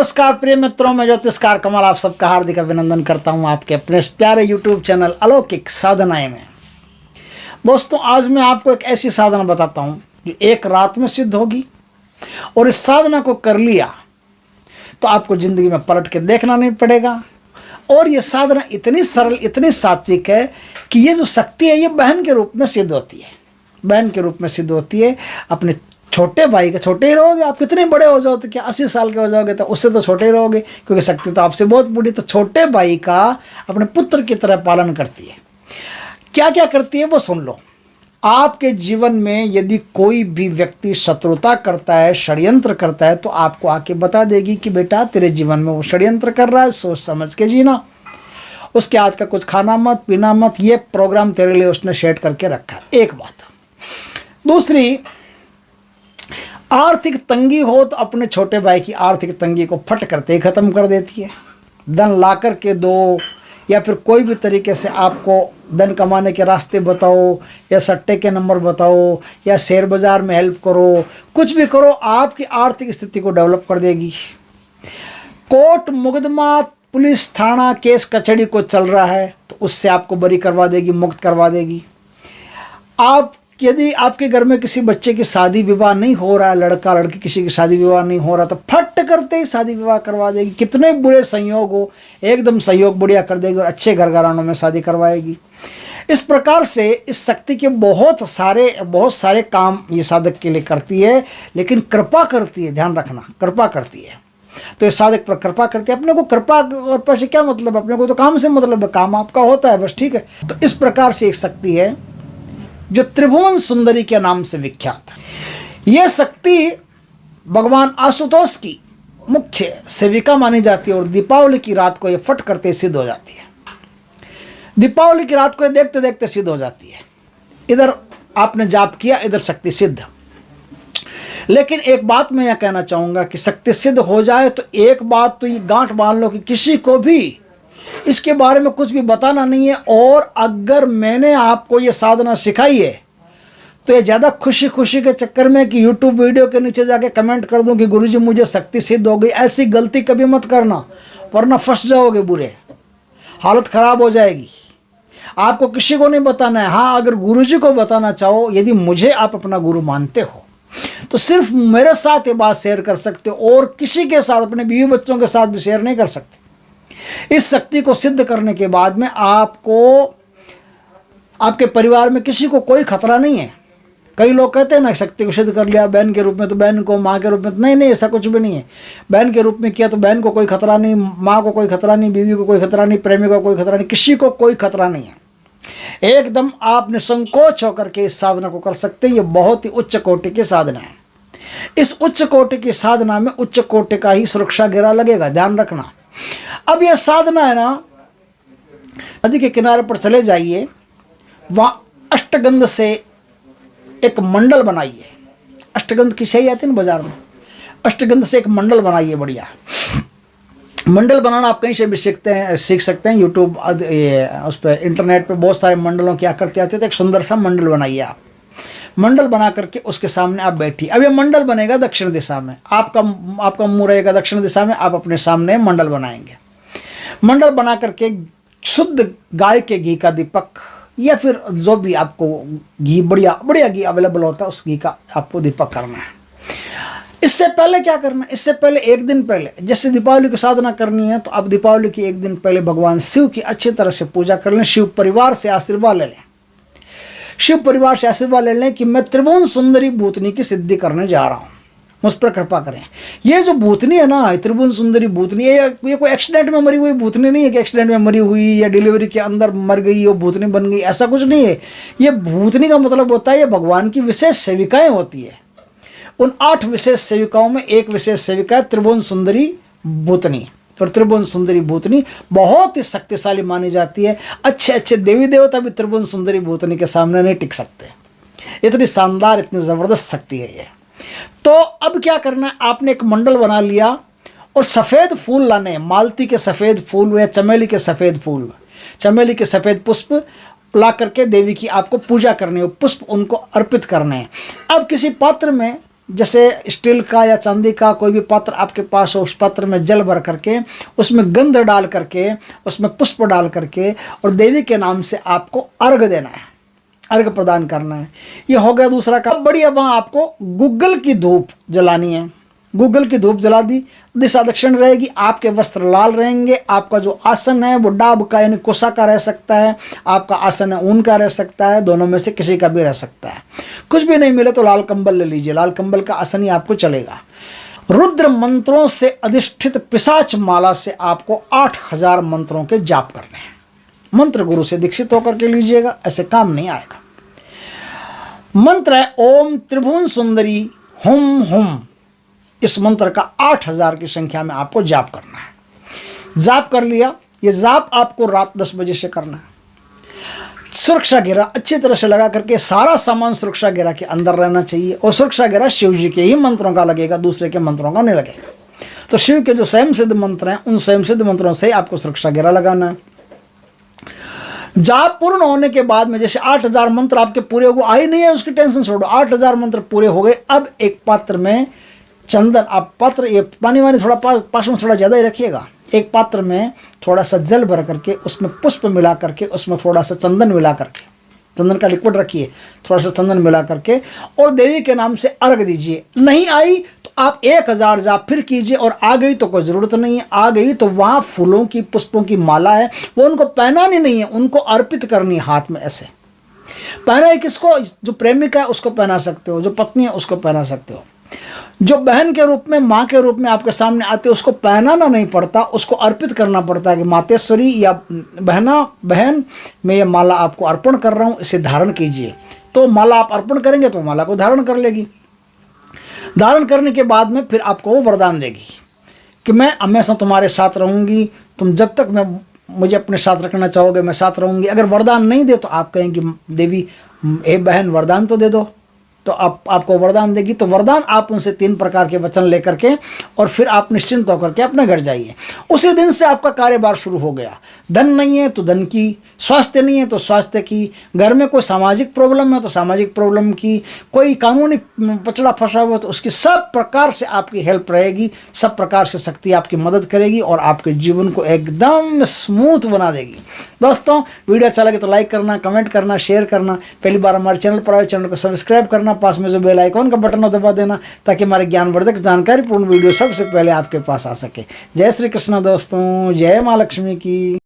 नमस्कार प्रिय मित्रों, मैं ज्योतिषकार कमल आप सबका हार्दिक अभिनंदन करता हूं आपके अपने प्यारे YouTube चैनल अलौकिक साधनाएं में। दोस्तों, आज मैं आपको एक ऐसी साधना बताता हूं जो एक रात में सिद्ध होगी, और इस साधना को कर लिया तो आपको ज़िंदगी में पलट के देखना नहीं पड़ेगा। और ये साधना इतनी सरल, इतनी सात्विक है कि ये जो शक्ति है ये बहन के रूप में सिद्ध होती है। बहन के रूप में सिद्ध होती है। अपने छोटे भाई के छोटे ही रहोगे, आप कितने बड़े हो जाओ तो क्या 80 साल के हो जाओगे तो उससे तो छोटे ही रहोगे, क्योंकि शक्ति तो आपसे बहुत बड़ी। तो छोटे भाई का अपने पुत्र की तरह पालन करती है। क्या क्या करती है वो सुन लो। आपके जीवन में यदि कोई भी व्यक्ति शत्रुता करता है, षड्यंत्र करता है, तो आपको आके बता देगी कि बेटा तेरे जीवन में वो षड्यंत्र कर रहा है, सोच समझ के जीना, उसके हाथ का कुछ खाना मत, पीना मत। ये प्रोग्राम तेरे लिए उसने सेट करके रखा है। एक बात। दूसरी, आर्थिक तंगी हो तो अपने छोटे भाई की आर्थिक तंगी को फट करते ही ख़त्म कर देती है। धन ला कर के दो, या फिर कोई भी तरीके से आपको धन कमाने के रास्ते बताओ, या सट्टे के नंबर बताओ, या शेयर बाज़ार में हेल्प करो, कुछ भी करो, आपकी आर्थिक स्थिति को डेवलप कर देगी। कोर्ट मुकदमा, पुलिस थाना, केस कचहरी को चल रहा है तो उससे आपको बरी करवा देगी, मुक्त करवा देगी। आप यदि आपके घर में किसी बच्चे की शादी विवाह नहीं हो रहा है, लड़का लड़की किसी की शादी विवाह नहीं हो रहा, तो फट करते ही शादी विवाह करवा देगी। कितने बुरे संयोग हो, एकदम संयोग बढ़िया कर देगी और अच्छे घर घरानों में शादी करवाएगी। इस प्रकार से इस शक्ति के बहुत सारे काम ये साधक के लिए करती है, लेकिन कृपा करती है, ध्यान रखना, कृपा करती है। तो इस साधक पर कृपा करती है। अपने को कृपा से क्या मतलब, अपने को तो काम से मतलब है, काम आपका होता है बस, ठीक है। तो इस प्रकार से एक शक्ति है जो त्रिभुवन सुंदरी के नाम से विख्यात है। यह शक्ति भगवान आशुतोष की मुख्य सेविका मानी जाती है, और दीपावली की रात को यह फट करते सिद्ध हो जाती है। दीपावली की रात को यह देखते देखते सिद्ध हो जाती है। इधर आपने जाप किया, इधर शक्ति सिद्ध। लेकिन एक बात मैं यह कहना चाहूँगा कि शक्ति सिद्ध हो जाए तो एक बात तो ये गांठ बांध लो कि किसी को भी इसके बारे में कुछ भी बताना नहीं है। और अगर मैंने आपको ये साधना सिखाई है तो ये ज़्यादा खुशी खुशी के चक्कर में कि YouTube वीडियो के नीचे जाके कमेंट कर दूं कि गुरुजी मुझे शक्ति सिद्ध हो गई, ऐसी गलती कभी मत करना, वरना फंस जाओगे, बुरे हालत ख़राब हो जाएगी। आपको किसी को नहीं बताना है। हाँ, अगर गुरुजी को बताना चाहो, यदि मुझे आप अपना गुरु मानते हो, तो सिर्फ मेरे साथ ये बात शेयर कर सकते हो, और किसी के साथ, अपने बीवी बच्चों के साथ भी शेयर नहीं कर सकते। इस शक्ति को सिद्ध करने के बाद में आपको, आपके परिवार में किसी को कोई खतरा नहीं है। कई लोग कहते हैं ना, शक्ति को सिद्ध कर लिया बहन के रूप में तो बहन को, माँ के रूप में, नहीं नहीं, ऐसा कुछ भी नहीं है। बहन के रूप में किया तो बहन को कोई खतरा नहीं, माँ को कोई खतरा नहीं, बीवी को कोई खतरा नहीं, प्रेमी को कोई खतरा नहीं, किसी को कोई खतरा नहीं है। एकदम आप निसंकोच होकर के इस साधना को कर सकते हैं। ये बहुत ही उच्च कोटि की साधना है। इस उच्च कोटि की साधना में उच्च कोटि का ही सुरक्षा घेरा लगेगा, ध्यान रखना। अब यह साधना है ना, नदी के किनारे पर चले जाइए, वहाँ अष्टगंध से एक मंडल बनाइए। अष्टगंध की सही आती है ना बाजार में, अष्टगंध से एक मंडल बनाइए, बढ़िया मंडल बनाना। आप कहीं से भी सीख सकते हैं। यूट्यूब उस पर, इंटरनेट पे बहुत सारे मंडलों की आकृति आती है। तो एक सुंदर सा मंडल बनाइए आप। मंडल बना करके उसके सामने आप बैठिए। अब ये मंडल बनेगा दक्षिण दिशा में, आपका मुंह रहेगा दक्षिण दिशा में, आप अपने सामने मंडल बनाएंगे। मंडल बना करके शुद्ध गाय के घी का दीपक, या फिर जो भी आपको घी, बढ़िया घी अवेलेबल होता है, उस घी का आपको दीपक करना है। इससे पहले क्या करना है, इससे पहले एक दिन पहले, जैसे दीपावली की साधना करनी है तो आप दीपावली की एक दिन पहले भगवान शिव की अच्छी तरह से पूजा कर लें। शिव परिवार से आशीर्वाद ले लें। शिव परिवार से आशीर्वाद ले लें कि मैं त्रिभुवन सुंदरी भूतनी की सिद्धि करने जा रहा हूँ, मुझ पर कृपा करें। ये जो भूतनी है ना, त्रिभुवन सुंदरी भूतनी, ये कोई एक्सीडेंट में मरी हुई भूतनी नहीं है कि एक्सीडेंट में मरी हुई या डिलीवरी के अंदर मर गई, वो भूतनी बन गई, ऐसा कुछ नहीं है। ये भूतनी का मतलब होता है ये भगवान की विशेष सेविकाएँ होती है। उन 8 विशेष सेविकाओं में एक विशेष सेविका है त्रिभुवन सुंदरी भूतनी। और त्रिभुवन सुंदरी भूतनी बहुत ही शक्तिशाली मानी जाती है। अच्छे अच्छे देवी देवता भी त्रिभुवन सुंदरी भूतनी के सामने नहीं टिक सकते। इतनी शानदार, इतनी ज़बरदस्त शक्ति है ये। तो अब क्या करना है, आपने एक मंडल बना लिया और सफ़ेद फूल लाने हैं। मालती के सफ़ेद फूल या चमेली के सफ़ेद फूल, चमेली के सफ़ेद पुष्प ला करके देवी की आपको पूजा करनी है, पुष्प उनको अर्पित करने हैं। अब किसी पात्र में जैसे स्टील का या चांदी का कोई भी पात्र आपके पास हो, उस पात्र में जल भर करके, उसमें गंध डाल करके, उसमें पुष्प डाल करके और देवी के नाम से आपको अर्घ देना है, अर्घ प्रदान करना है। ये हो गया दूसरा काम। बढ़िया, वहाँ आपको गूगल की धूप जलानी है। गूगल की धूप जला दी, दिशा दक्षिण रहेगी, आपके वस्त्र लाल रहेंगे, आपका जो आसन है वो डाब का यानी कुसा का रह सकता है, आपका आसन है ऊन का रह सकता है, दोनों में से किसी का भी रह सकता है। कुछ भी नहीं मिले तो लाल कंबल ले लीजिए, लाल कंबल का आसन ही आपको चलेगा। रुद्र मंत्रों से अधिष्ठित पिशाच माला से आपको 8000 मंत्रों के जाप करने हैं। मंत्र गुरु से दीक्षित होकर के लीजिएगा, ऐसे काम नहीं आएगा। मंत्र है ओम त्रिभुवन सुंदरी हुम हुम। इस मंत्र का 8000 की संख्या में आपको जाप करना है। जाप कर लिया, ये जाप आपको रात 10 बजे से करना है। सुरक्षा घेरा अच्छी तरह से लगा करके, सारा सामान सुरक्षा घेरा के अंदर रहना चाहिए और सुरक्षा घेरा शिव जी के ही मंत्रों का लगेगा, दूसरे के मंत्रों का नहीं लगेगा। तो शिव के जो स्वयं सिद्ध मंत्र हैं उन स्वयं सिद्ध मंत्रों से आपको सुरक्षा घेरा लगाना है। जाप पूर्ण होने के बाद में जैसे 8000 मंत्र आपके पूरे हो गए, आई नहीं है उसकी टेंशन छोड़ो, 8000 मंत्र पूरे हो गए। अब एक पात्र में चंदन, आप पात्र ये पानी वानी थोड़ा पास में थोड़ा ज़्यादा ही रखिएगा। एक पात्र में थोड़ा सा जल भर करके, उसमें पुष्प मिला करके, उसमें थोड़ा सा चंदन मिला करके, चंदन का लिक्विड रखिए, थोड़ा सा चंदन मिला करके और देवी के नाम से अर्घ दीजिए। नहीं आई तो आप 1000 जाप फिर कीजिए, और आ गई तो कोई ज़रूरत नहीं है। आ गई तो वहाँ फूलों की, पुष्पों की माला है, वो उनको पहनानी नहीं है, उनको अर्पित करनी हाथ में ऐसे। पहना है किसको? जो प्रेमिका है उसको पहना सकते हो, जो पत्नी है उसको पहना सकते हो, जो बहन के रूप में, माँ के रूप में आपके सामने आते उसको पहनाना नहीं पड़ता, उसको अर्पित करना पड़ता है कि मातेश्वरी या बहन मैं ये माला आपको अर्पण कर रहा हूँ, इसे धारण कीजिए। तो माला आप अर्पण करेंगे तो माला को धारण कर लेगी। धारण करने के बाद में फिर आपको वो वरदान देगी कि मैं हमेशा तुम्हारे साथ रहूँगी, तुम जब तक मैं मुझे अपने साथ रखना चाहोगे मैं साथ रहूँगी। अगर वरदान नहीं दे तो आप कहेंगे देवी हे बहन वरदान तो दे दो, तो आपको वरदान देगी। तो वरदान आप उनसे 3 प्रकार के वचन लेकर के और फिर आप निश्चिंत होकर के अपने घर जाइए। उसी दिन से आपका कार्यभार शुरू हो गया। धन नहीं है तो धन की, स्वास्थ्य नहीं है तो स्वास्थ्य की, घर में कोई सामाजिक प्रॉब्लम है तो सामाजिक प्रॉब्लम की, कोई कानूनी पचड़ा फंसा हुआ तो उसकी सब प्रकार से आपकी हेल्प रहेगी, सब प्रकार से शक्ति आपकी मदद करेगी और आपके जीवन को एकदम स्मूथ बना देगी। दोस्तों वीडियो अच्छा लगे तो लाइक करना, कमेंट करना, शेयर करना। पहली बार हमारे चैनल पर आए, चैनल को सब्सक्राइब करना, पास में जो बेल आइकॉन का बटन हो दबा देना ताकि हमारे ज्ञानवर्धक जानकारीपूर्ण वीडियो सबसे पहले आपके पास आ सके। जय श्री कृष्ण दोस्तों, जय माँ लक्ष्मी की।